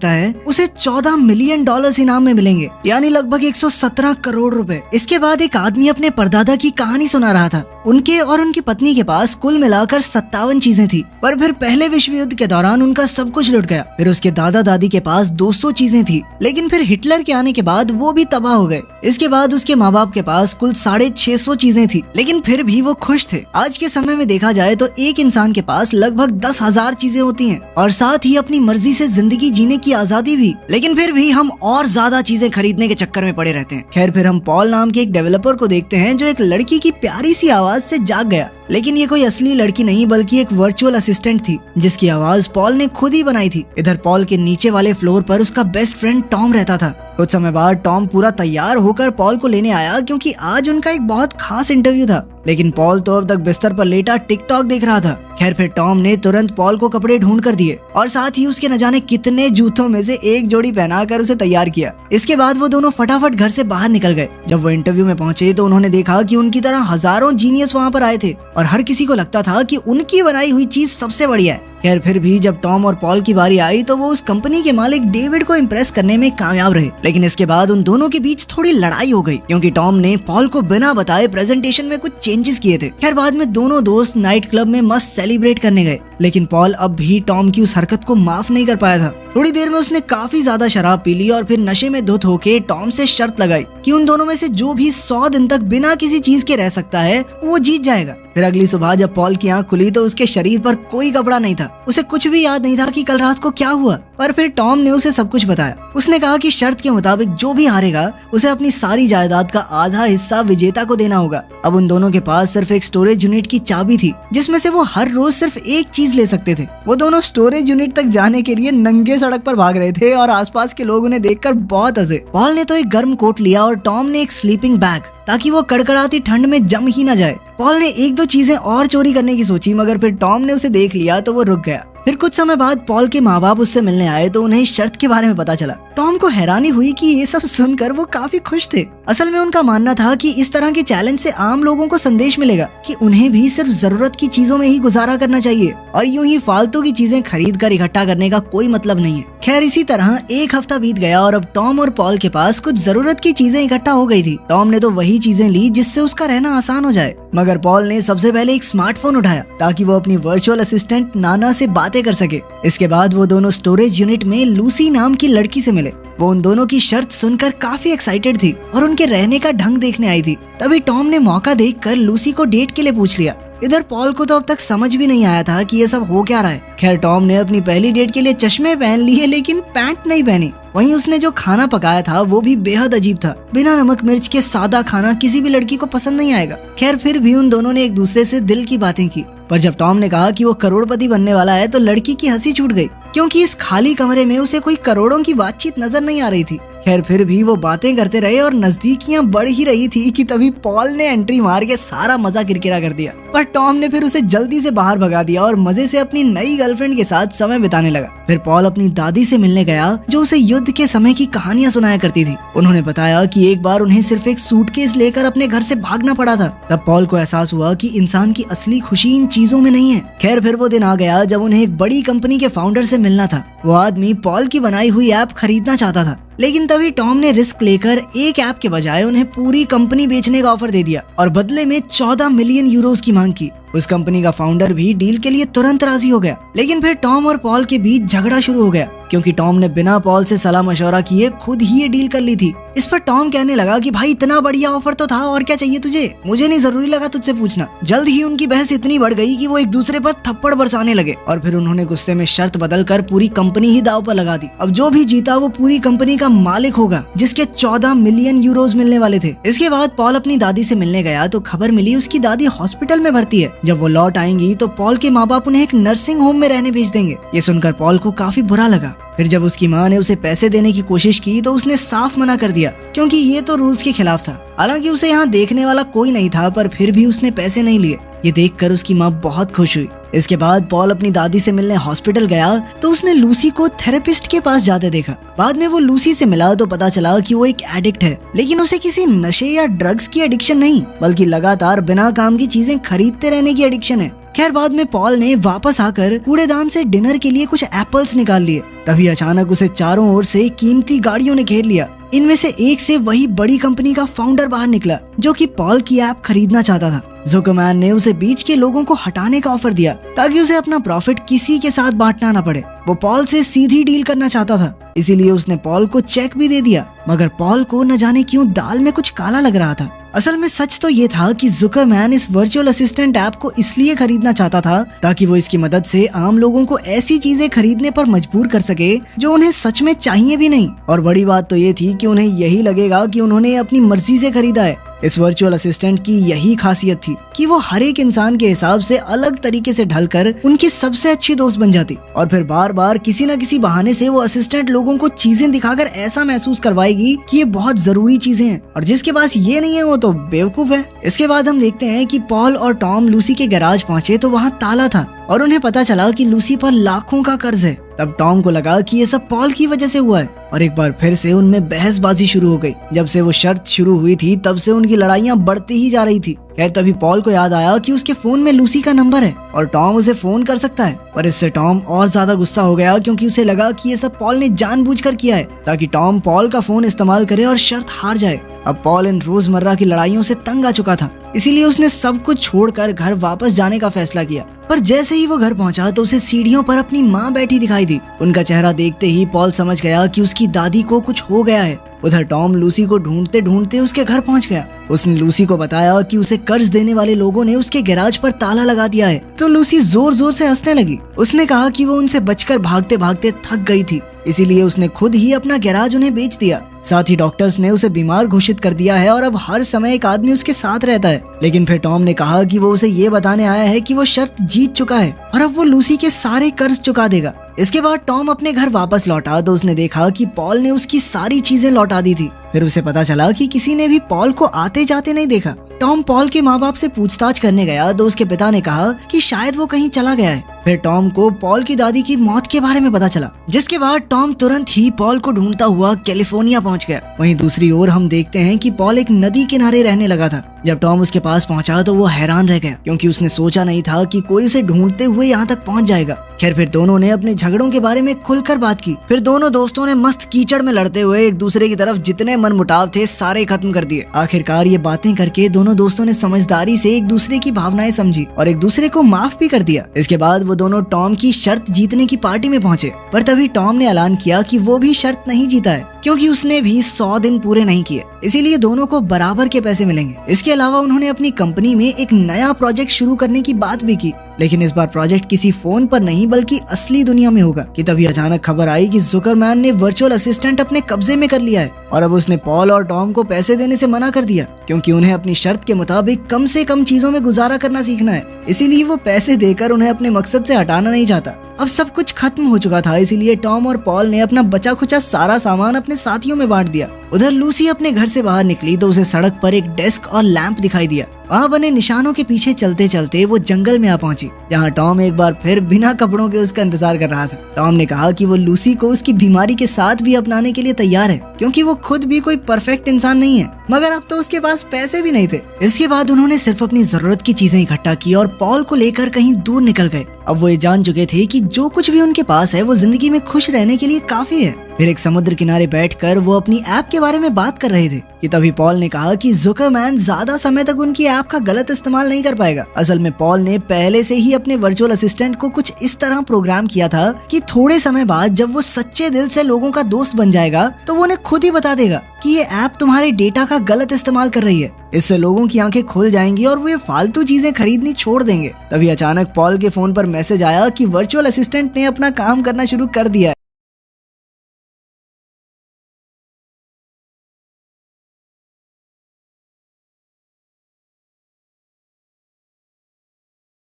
है उसे 14 million dollars इनाम में मिलेंगे, यानी लगभग 117 करोड़ रुपए। इसके बाद एक आदमी अपने परदादा की कहानी सुना रहा था। उनके और उनकी पत्नी के पास कुल मिलाकर 57 चीजें थी, पर फिर पहले विश्व युद्ध के दौरान उनका सब कुछ लुट गया। फिर उसके दादा दादी के पास 200 चीजें थी, लेकिन फिर हिटलर के आने के बाद वो भी तबाह हो गए। इसके बाद उसके माँ बाप के पास कुल 650 चीजें थी, लेकिन फिर भी वो खुश थे। आज के समय में देखा जाए तो एक इंसान के पास लगभग 10,000 चीजें होती हैं और साथ ही अपनी मर्जी से जिंदगी जीने की आजादी भी, लेकिन फिर भी हम और ज्यादा चीजें खरीदने के चक्कर में पड़े रहते हैं। खैर, फिर हम पॉल नाम के एक डेवलपर को देखते हैं जो एक लड़की की प्यारी सी आवाज से जाग गया। लेकिन ये कोई असली लड़की नहीं बल्कि एक वर्चुअल असिस्टेंट थी जिसकी आवाज पॉल ने खुद ही बनाई थी। इधर पॉल के नीचे वाले फ्लोर पर उसका बेस्ट फ्रेंड टॉम रहता था। कुछ समय बाद टॉम पूरा तैयार होकर पॉल को लेने आया क्योंकि आज उनका एक बहुत खास इंटरव्यू था, लेकिन पॉल तो अब तक बिस्तर पर लेटा टिकटॉक देख रहा था। खैर, फिर टॉम ने तुरंत पॉल को कपड़े ढूंढ कर दिए और साथ ही उसके न जाने कितने जूतों में से एक जोड़ी पहनाकर उसे तैयार किया। इसके बाद वो दोनों फटाफट घर से बाहर निकल गए। जब वो इंटरव्यू में पहुंचे तो उन्होंने देखा कि उनकी तरह हजारों जीनियस वहाँ पर आए थे और हर किसी को लगता था कि उनकी बनाई हुई चीज सबसे बढ़िया है। खैर, फिर भी जब टॉम और पॉल की बारी आई तो वो उस कंपनी के मालिक डेविड को इम्प्रेस करने में कामयाब रहे। लेकिन इसके बाद उन दोनों के बीच थोड़ी लड़ाई हो गई क्योंकि टॉम ने पॉल को बिना बताए प्रेजेंटेशन में कुछ चेंजेस किए थे। खैर, बाद में दोनों दोस्त नाइट क्लब में मस्त सेलिब्रेट करने गए, लेकिन पॉल अब भी टॉम की उस हरकत को माफ नहीं कर पाया था। थोड़ी देर में उसने काफी ज्यादा शराब पी ली और फिर नशे में धुत होके टॉम से शर्त लगाई कि उन दोनों में से जो भी 100 दिन तक बिना किसी चीज के रह सकता है वो जीत जाएगा। फिर अगली सुबह जब पॉल की आंख खुली तो उसके शरीर पर कोई कपड़ा नहीं था। उसे कुछ भी याद नहीं था कि कल रात को क्या हुआ, पर फिर टॉम ने उसे सब कुछ बताया। उसने कहा कि शर्त के मुताबिक जो भी हारेगा उसे अपनी सारी जायदाद का आधा हिस्सा विजेता को देना होगा। अब उन दोनों के पास सिर्फ एक स्टोरेज यूनिट की चाबी थी जिसमें से वो हर रोज सिर्फ एक चीज ले सकते थे। वो दोनों स्टोरेज यूनिट तक जाने के लिए नंगे सड़क पर भाग रहे थे और आसपास के लोग उन्हें देखकर बहुत हंसे। पॉल ने तो एक गर्म कोट लिया और टॉम ने एक स्लीपिंग बैग, ताकि वो कड़कड़ाती ठंड में जम ही न जाए। पॉल ने एक दो चीजें और चोरी करने की सोची, मगर फिर टॉम ने उसे देख लिया तो वो रुक गया। फिर कुछ समय बाद पॉल के माँ बाप उससे मिलने आए तो उन्हें शर्त के बारे में पता चला। टॉम को हैरानी हुई कि ये सब सुनकर वो काफी खुश थे। असल में उनका मानना था कि इस तरह के चैलेंज से आम लोगों को संदेश मिलेगा कि उन्हें भी सिर्फ जरूरत की चीजों में ही गुजारा करना चाहिए और यूं ही फालतू की चीजें खरीद कर इकट्ठा करने का कोई मतलब नहीं है। खैर, इसी तरह एक हफ्ता बीत गया और अब टॉम और पॉल के पास कुछ जरूरत की चीजें इकट्ठा हो गई थी। टॉम ने तो वही चीजें ली जिससे उसका रहना आसान हो जाए, मगर पॉल ने सबसे पहले एक स्मार्टफोन उठाया ताकि वो अपनी वर्चुअल असिस्टेंट नाना से बातें कर सके। इसके बाद वो दोनों स्टोरेज यूनिट में लूसी नाम की लड़की से मिले। वो उन दोनों की शर्त सुनकर काफी एक्साइटेड थी और उनके रहने का ढंग देखने आई थी। तभी टॉम ने मौका देखकर लूसी को डेट के लिए पूछ लिया। इधर पॉल को तो अब तक समझ भी नहीं आया था कि ये सब हो क्या रहा है। खैर, टॉम ने अपनी पहली डेट के लिए चश्मे पहन लिए लेकिन पैंट नहीं पहनी। वहीं उसने जो खाना पकाया था वो भी बेहद अजीब था। बिना नमक मिर्च के सादा खाना किसी भी लड़की को पसंद नहीं आएगा। खैर, फिर भी उन दोनों ने एक दूसरे से दिल की बातें की, पर जब टॉम ने कहा कि वो करोड़पति बनने वाला है तो लड़की की हंसी छूट गई क्योंकि इस खाली कमरे में उसे कोई करोड़ों की बातचीत नजर नहीं आ रही थी। खैर, फिर भी वो बातें करते रहे और नजदीकियां बढ़ ही रही थी कि तभी पॉल ने एंट्री मार के सारा मजा किरकिरा कर दिया। पर टॉम ने फिर उसे जल्दी से बाहर भगा दिया और मजे से अपनी नई गर्लफ्रेंड के साथ समय बिताने लगा। फिर पॉल अपनी दादी से मिलने गया जो उसे युद्ध के समय की कहानियां सुनाया करती थी। उन्होंने बताया कि एक बार उन्हें सिर्फ एक सूटकेस लेकर अपने घर से भागना पड़ा था। तब पॉल को एहसास हुआ कि इंसान की असली खुशी इन चीजों में नहीं है। खैर, फिर वो दिन आ गया जब उन्हें एक बड़ी कंपनी के फाउंडर से मिलना था। वो आदमी पॉल की बनाई हुई ऐप खरीदना चाहता था, लेकिन तभी टॉम ने रिस्क लेकर एक ऐप के बजाय उन्हें पूरी कंपनी बेचने का ऑफर दे दिया और बदले में 14 मिलियन यूरोस की मांग की। उस कंपनी का फाउंडर भी डील के लिए तुरंत राजी हो गया, लेकिन फिर टॉम और पॉल के बीच झगड़ा शुरू हो गया क्योंकि टॉम ने बिना पॉल से सलाह मशवरा किए खुद ही ये डील कर ली थी। इस पर टॉम कहने लगा कि भाई, इतना बढ़िया ऑफर तो था, और क्या चाहिए तुझे? मुझे नहीं जरूरी लगा तुझसे पूछना। जल्द ही उनकी बहस इतनी बढ़ गई कि वो एक दूसरे पर थप्पड़ बरसाने लगे और फिर उन्होंने गुस्से में शर्त बदलकर पूरी कंपनी ही दांव पर लगा दी। अब जो भी जीता वो पूरी कंपनी का मालिक होगा, जिसके 14 मिलियन यूरोस मिलने वाले थे। इसके बाद पॉल अपनी दादी से मिलने गया तो खबर मिली उसकी दादी हॉस्पिटल में भर्ती है। जब वो लौट आएंगी तो पॉल के माँ बाप उन्हें एक नर्सिंग होम में रहने भेज देंगे। ये सुनकर पॉल को काफी बुरा लगा। फिर जब उसकी माँ ने उसे पैसे देने की कोशिश की तो उसने साफ मना कर दिया क्योंकि ये तो रूल्स के खिलाफ था। हालांकि उसे यहाँ देखने वाला कोई नहीं था, पर फिर भी उसने पैसे नहीं लिए। ये देखकर उसकी माँ बहुत खुश हुई। इसके बाद पॉल अपनी दादी से मिलने हॉस्पिटल गया तो उसने लूसी को थेरेपिस्ट के पास जाते देखा। बाद में वो लूसी से मिला तो पता चला कि वो एक एडिक्ट है, लेकिन उसे किसी नशे या ड्रग्स की एडिक्शन नहीं, बल्कि लगातार बिना काम की चीजें खरीदते रहने की एडिक्शन है। खैर बाद में पॉल ने वापस आकर कूड़ेदान से डिनर के लिए कुछ एप्पल्स निकाल लिए। तभी अचानक उसे चारों ओर से कीमती गाड़ियों ने घेर लिया। इनमें से एक से वही बड़ी कंपनी का फाउंडर बाहर निकला जो कि पॉल की ऐप खरीदना चाहता था। जुकरमैन ने उसे बीच के लोगों को हटाने का ऑफर दिया ताकि उसे अपना प्रॉफिट किसी के साथ बांटना न पड़े। वो पॉल से सीधी डील करना चाहता था, इसीलिए उसने पॉल को चेक भी दे दिया। मगर पॉल को न जाने क्यों दाल में कुछ काला लग रहा था। असल में सच तो ये था कि जुकरमैन इस वर्चुअल असिस्टेंट ऐप को इसलिए खरीदना चाहता था ताकि वो इसकी मदद से आम लोगों को ऐसी चीजें खरीदने पर मजबूर कर सके जो उन्हें सच में चाहिए भी नहीं। और बड़ी बात तो ये थी कि उन्हें यही लगेगा कि उन्होंने अपनी मर्जी से खरीदा है। इस वर्चुअल असिस्टेंट की यही खासियत थी कि वो हर एक इंसान के हिसाब से अलग तरीके से ढलकर उनकी सबसे अच्छी दोस्त बन जाती और फिर बार बार किसी न किसी बहाने से वो असिस्टेंट लोगों को चीजें दिखाकर ऐसा महसूस करवाएगी कि ये बहुत जरूरी चीजें हैं और जिसके पास ये नहीं है वो तो बेवकूफ है। इसके बाद हम देखते हैं कि पॉल और टॉम लूसी के गैराज पहुंचे तो वहाँ ताला था और उन्हें पता चला कि लूसी पर लाखों का कर्ज है। तब टॉम को लगा कि ये सब पॉल की वजह से हुआ है और एक बार फिर से उनमें बहसबाजी शुरू हो गई। जब से वो शर्त शुरू हुई थी तब से उनकी लड़ाइयाँ बढ़ती ही जा रही थी। खैर तभी पॉल को याद आया कि उसके फोन में लूसी का नंबर है और टॉम उसे फोन कर सकता है। पर इससे टॉम और ज्यादा गुस्सा हो गया क्योंकि उसे लगा कि ये सब पॉल ने जानबूझकर किया है ताकि टॉम पॉल का फोन इस्तेमाल करे और शर्त हार जाए। अब पॉल इन रोजमर्रा की लड़ाइयों से तंग आ चुका था, इसीलिए उसने सब कुछ छोड़कर घर वापस जाने का फैसला किया। पर जैसे ही वो घर पहुंचा तो उसे सीढ़ियों पर अपनी माँ बैठी दिखाई दी। उनका चेहरा देखते ही पॉल समझ गया कि उसकी दादी को कुछ हो गया है। उधर टॉम लूसी को ढूंढते ढूंढते उसके घर पहुंच गया। उसने लूसी को बताया कि उसे कर्ज देने वाले लोगों ने उसके गैराज पर ताला लगा दिया है। तो लूसी जोर जोर से हंसने लगी। उसने कहा कि वो उनसे बचकर भागते भागते थक गई थी, इसीलिए उसने खुद ही अपना गैराज उन्हें बेच दिया। साथ ही डॉक्टर्स ने उसे बीमार घोषित कर दिया है और अब हर समय एक आदमी उसके साथ रहता है। लेकिन फिर टॉम ने कहा कि वो उसे ये बताने आया है कि वो शर्त जीत चुका है और अब वो लूसी के सारे कर्ज चुका देगा। इसके बाद टॉम अपने घर वापस लौटा तो उसने देखा कि पॉल ने उसकी सारी चीजें लौटा दी थी। फिर उसे पता चला कि किसी ने भी पॉल को आते जाते नहीं देखा। टॉम पॉल के माँ बाप से पूछताछ करने गया तो उसके पिता ने कहा कि शायद वो कहीं चला गया है। फिर टॉम को पॉल की दादी की मौत के बारे में पता चला, जिसके बाद टॉम तुरंत ही पॉल को ढूंढता हुआ कैलिफोर्निया पहुंच गया। वहीं दूसरी ओर हम देखते हैं कि पॉल एक नदी किनारे रहने लगा था। जब टॉम उसके पास पहुंचा तो वो हैरान रह गया क्योंकि उसने सोचा नहीं था कि कोई उसे ढूंढते हुए यहाँ तक पहुंच जाएगा। खैर फिर दोनों ने अपने झगड़ों के बारे में खुलकर बात की। फिर दोनों दोस्तों ने मस्त कीचड़ में लड़ते हुए एक दूसरे की तरफ जितने मनमुटाव थे सारे खत्म कर दिए। आखिरकार ये बातें करके दोनों दोस्तों ने समझदारी से एक दूसरे की भावनाएं समझी और एक दूसरे को माफ भी कर दिया। इसके बाद वो दोनों टॉम की शर्त जीतने की पार्टी में पहुंचे। पर तभी टॉम ने ऐलान किया कि वो भी शर्त नहीं जीता है क्योंकि उसने भी 100 दिन पूरे नहीं किए, इसीलिए दोनों को बराबर के पैसे मिलेंगे। इसके अलावा उन्होंने अपनी कंपनी में एक नया प्रोजेक्ट शुरू करने की बात भी की, लेकिन इस बार प्रोजेक्ट किसी फोन पर नहीं बल्कि असली दुनिया में होगा। कि तभी अचानक खबर आई कि जुकरमैन ने वर्चुअल असिस्टेंट अपने कब्जे में कर लिया है और अब उसने पॉल और टॉम को पैसे देने से मना कर दिया क्योंकि उन्हें अपनी शर्त के मुताबिक कम से कम चीजों में गुजारा करना सीखना है। इसीलिए वो पैसे देकर उन्हें अपने मकसद से हटाना नहीं चाहता। अब सब कुछ खत्म हो चुका था, इसीलिए टॉम और पॉल ने अपना बचा खुचा सारा सामान अपने साथियों में बांट दिया। उधर लूसी अपने घर से बाहर निकली तो उसे सड़क पर एक डेस्क और लैंप दिखाई दिया। वहाँ बने निशानों के पीछे चलते चलते वो जंगल में आ पहुंची, जहाँ टॉम एक बार फिर बिना कपड़ों के उसका इंतजार कर रहा था। टॉम ने कहा कि वो लूसी को उसकी बीमारी के साथ भी अपनाने के लिए तैयार है क्योंकि वो खुद भी कोई परफेक्ट इंसान नहीं है, मगर अब तो उसके पास पैसे भी नहीं थे। इसके बाद उन्होंने सिर्फ अपनी जरूरत की चीजें इकट्ठा की और पॉल को लेकर कहीं दूर निकल गए। अब वो ये जान चुके थे कि जो कुछ भी उनके पास है वो जिंदगी में खुश रहने के लिए काफी है। फिर एक समुद्र किनारे बैठकर वो अपनी ऐप के बारे में बात कर रहे थे कि तभी पॉल ने कहा कि जुकरमैन ज्यादा समय तक उनकी ऐप का गलत इस्तेमाल नहीं कर पाएगा। असल में पॉल ने पहले से ही अपने वर्चुअल असिस्टेंट को कुछ इस तरह प्रोग्राम किया था कि थोड़े समय बाद जब वो सच्चे दिल से लोगों का दोस्त बन जाएगा तो वो उन्हें खुद ही बता देगा कि ये ऐप तुम्हारे डेटा का गलत इस्तेमाल कर रही है। इससे लोगों की आंखें खुल जाएंगी और वो ये फालतू चीजें खरीदनी छोड़ देंगे। तभी अचानक पॉल के फोन पर मैसेज आया कि वर्चुअल असिस्टेंट ने अपना काम करना शुरू कर दिया है।